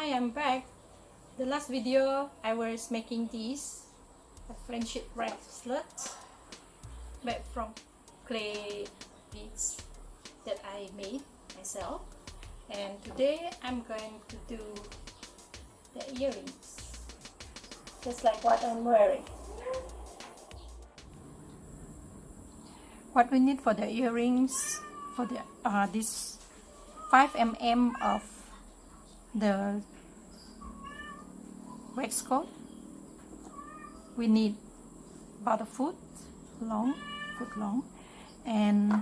Hi, I'm back. The last video I was making these friendship bracelets made from clay beads that I made myself, and today I'm going to do the earrings just like what I'm wearing. What we need for the earrings, for the this 5 mm of the wax coat, we need about a foot long, and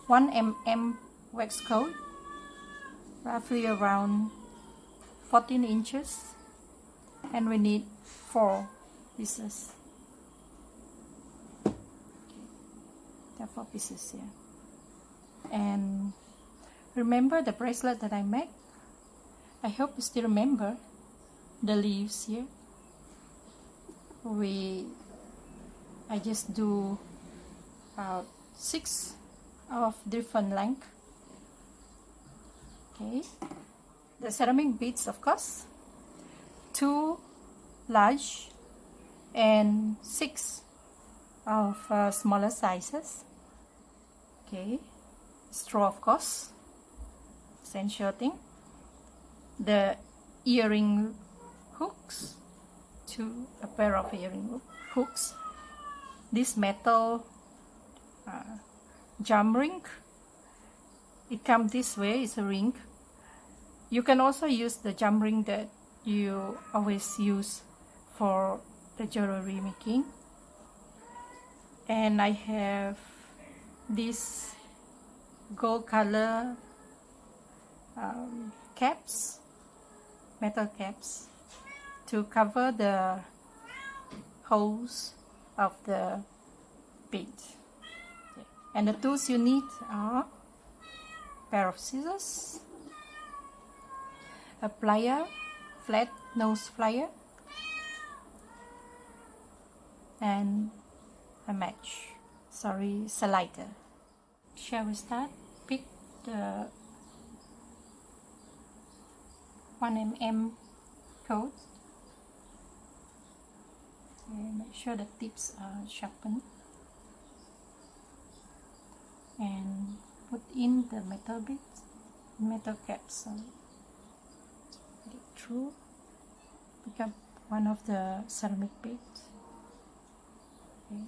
1 mm wax coat, roughly around 14 inches, and we need 4 pieces. There are 4 pieces here. And remember the bracelet that I made? I hope you still remember the leaves here. I just do about 6 of different length. Okay, the ceramic beads, of course, 2 large and 6 of smaller sizes. Okay, straw, of course, essential thing. The earring hooks, a pair of earring hooks. This metal jam ring, it comes this way, it's a ring. You can also use the jam ring that you always use for the jewelry making. And I have this gold color caps, metal caps, to cover the holes of the bead. And the tools you need are a pair of scissors, a plier, flat nose plier, and a match, lighter. Shall we start? Pick the 1 mm coat. And make sure the tips are sharpened, and put in the metal beads, metal caps. Get it through. Pick up one of the ceramic beads, okay,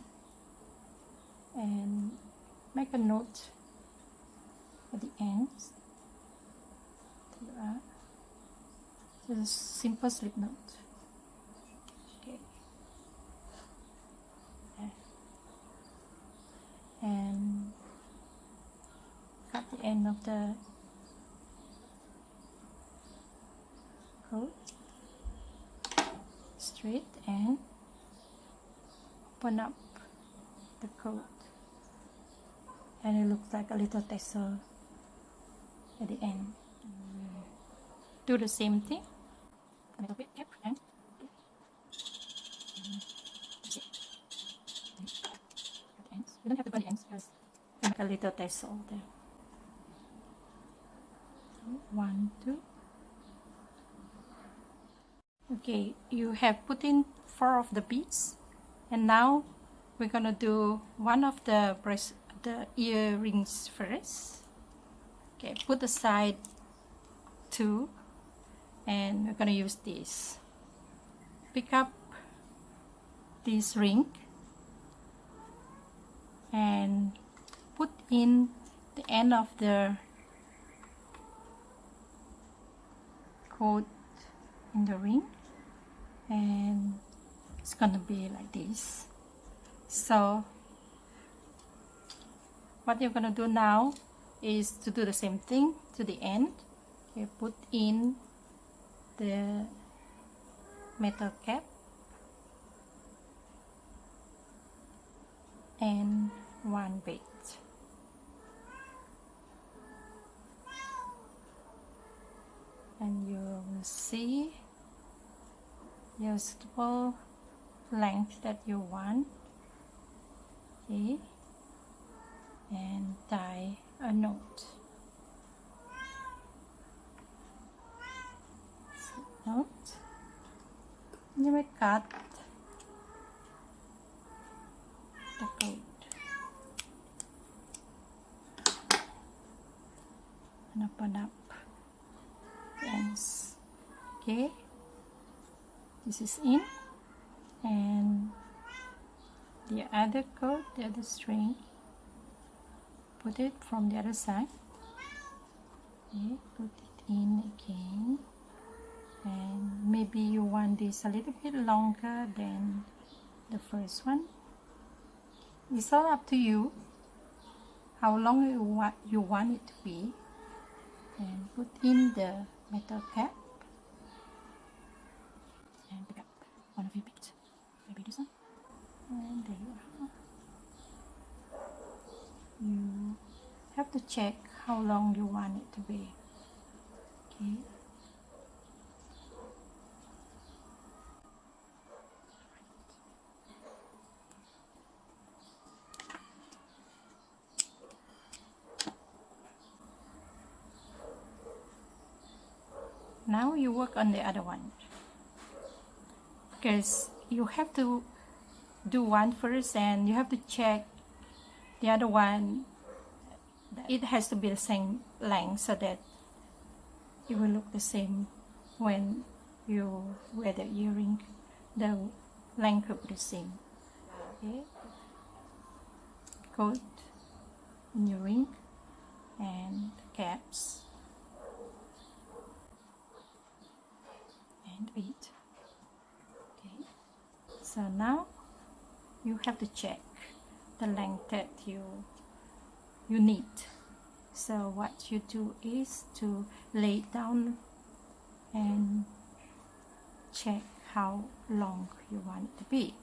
and make a note at the ends. Just a simple slip knot. Okay. And cut the end of the coat straight and open up the coat, and it looks like a little tassel at the end. Do the same thing, a little bit cap, and you don't have to burn the ends, just make a little tassel there. 1, 2. Okay, you have put in 4 of the beads, and now we're gonna do one of the earrings first. Okay, put aside 2, and we're gonna use this. Pick up this ring and put in the end of the coat in the ring, and it's gonna be like this. So what you're gonna do now is to do the same thing to the end. You put in the metal cap and 1 bead. And you will see your suitable length that you want. Okay, and tie a knot. note. You will cut the code and open up the ends. Okay, this is in, and the other code, the other string, put it from the other side. Okay, put it in again, and maybe you want this a little bit longer than the first one. It's all up to you how long you want it to be. And put in the metal cap and pick up one of your bits, maybe this one, and there you are. You have to check how long you want it to be. Okay. Now you work on the other one, because you have to do one first and you have to check the other one. It has to be the same length so that it will look the same when you wear the earring. The length will be the same. Okay. Coat in your ring and caps. And 8. Okay, so now you have to check the length that you need. So what you do is to lay it down and check how long you want it to be.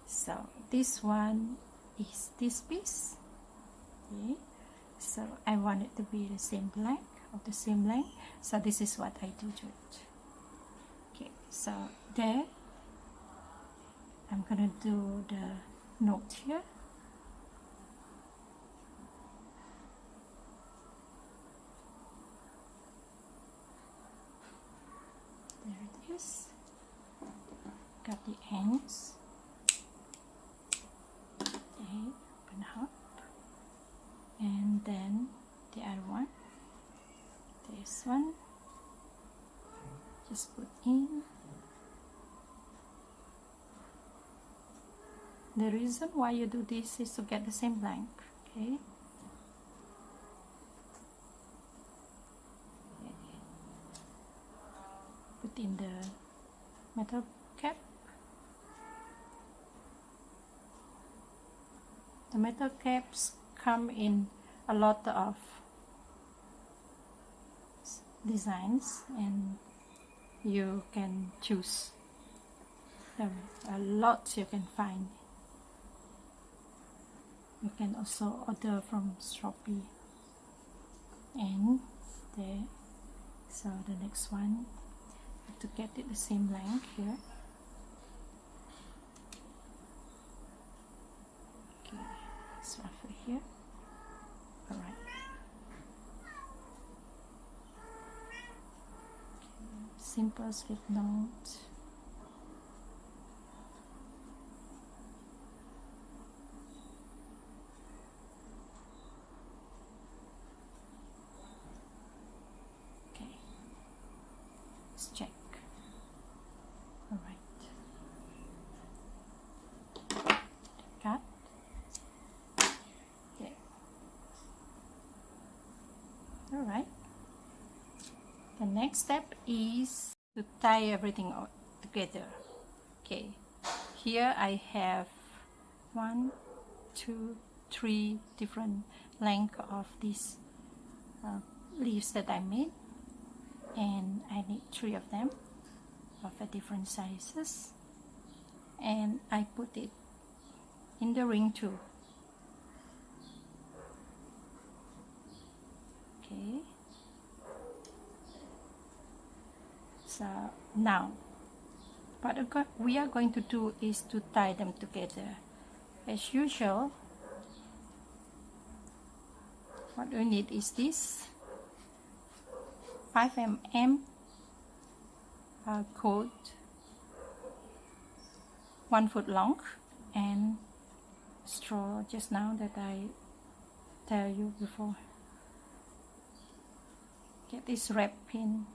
So this one is this piece. Okay, so I want it to be the same length, so this is what I do to it. Okay, so there I'm gonna do the note here. There it is. Got the ends. Okay, open up, and then the other one. This one. Just put in. The reason why you do this is to get the same length. Okay. Put in the metal cap. The metal caps come in a lot of designs, and you can choose. There are a lot you can find. You can also order from Shopee. And there, so the next one, you have to get it the same length here. Okay, it's roughly here. Alright. Simple slip knot. Okay, let's check. All right. Cut. Okay. All right. The next step is to tie everything all together. Okay, here I have 1, 2, 3 different length of these leaves that I made, and I need 3 of them of a different sizes, and I put it in the ring too. Okay. So now what we are going to do is to tie them together. As usual, what we need is this 5 mm cord 1 foot long and straw just now that I tell you before. Get this wrap pin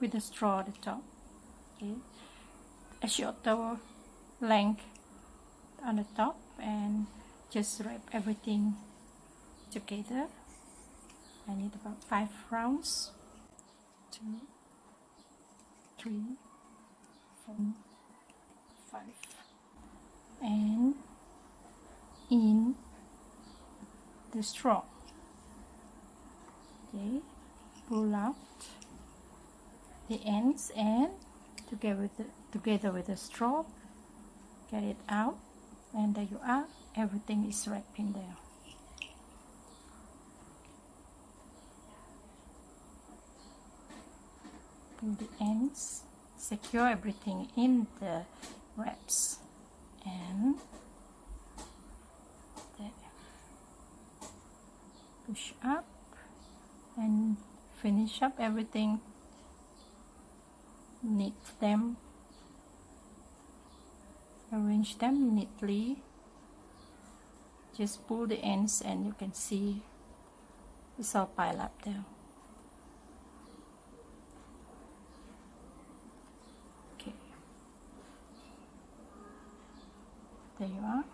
with the straw at the top. Okay, a shorter length on the top, and just wrap everything together. I need about 5 rounds. 2, 3, 4, 5, and in the straw. Okay, pull out the ends and together with the straw, get it out, and there you are. Everything is wrapped in there. Pull the ends, secure everything in the wraps, and there. Push up and finish up everything. Knit them, arrange them neatly. Just pull the ends and you can see it's all piled up there. Okay, there you are.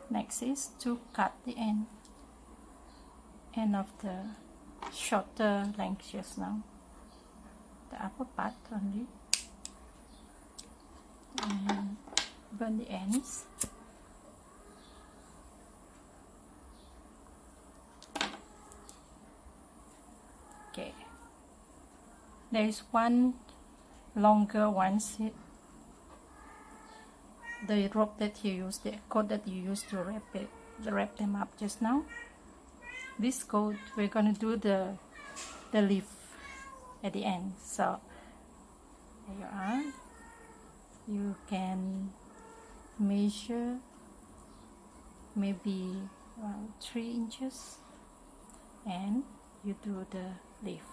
Next is to cut the end of the shorter length just now, the upper part only, and burn the ends. Okay, there is one longer one, the rope that you use, the cord that you used to wrap them up just now. This cord, we're gonna do the leaf at the end. So there you are. You can measure maybe around 3 inches and you do the leaf.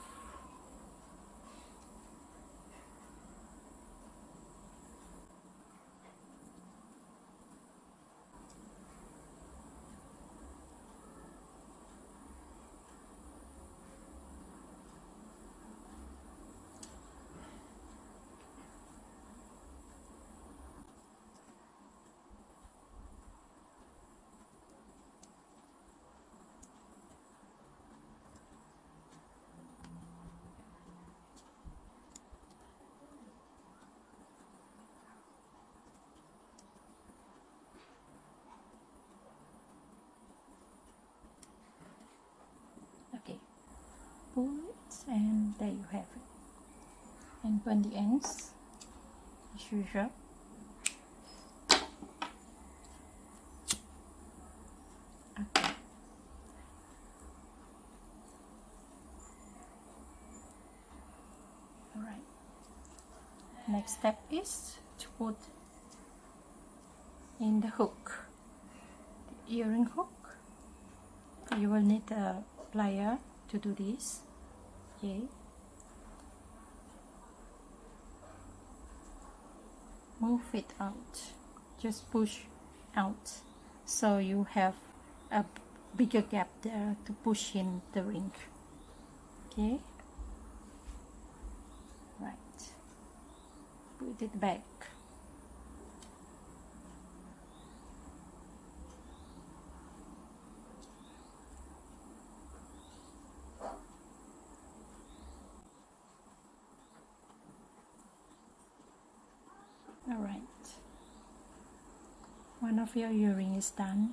Okay, pull it and there you have it, and burn the ends as usual. Okay, alright, next step is to put in the hook, the earring hook. You will need a plier to do this. Okay, move it out, just push out so you have a bigger gap there to push in the ring. Okay, right, put it back. Alright, one of your earring is done.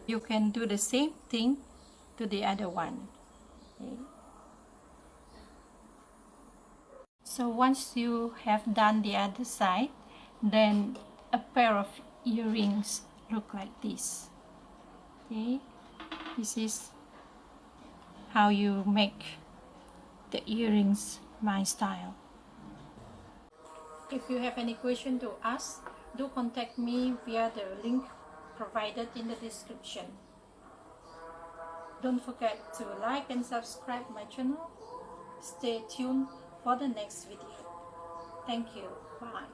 You can do the same thing to the other one. Okay. So once you have done the other side, then a pair of earrings look like this. Okay, this is how you make the earrings my style. If you have any question to ask, do contact me via the link provided in the description. Don't forget to like and subscribe my channel. Stay tuned for the next video. Thank you. Bye.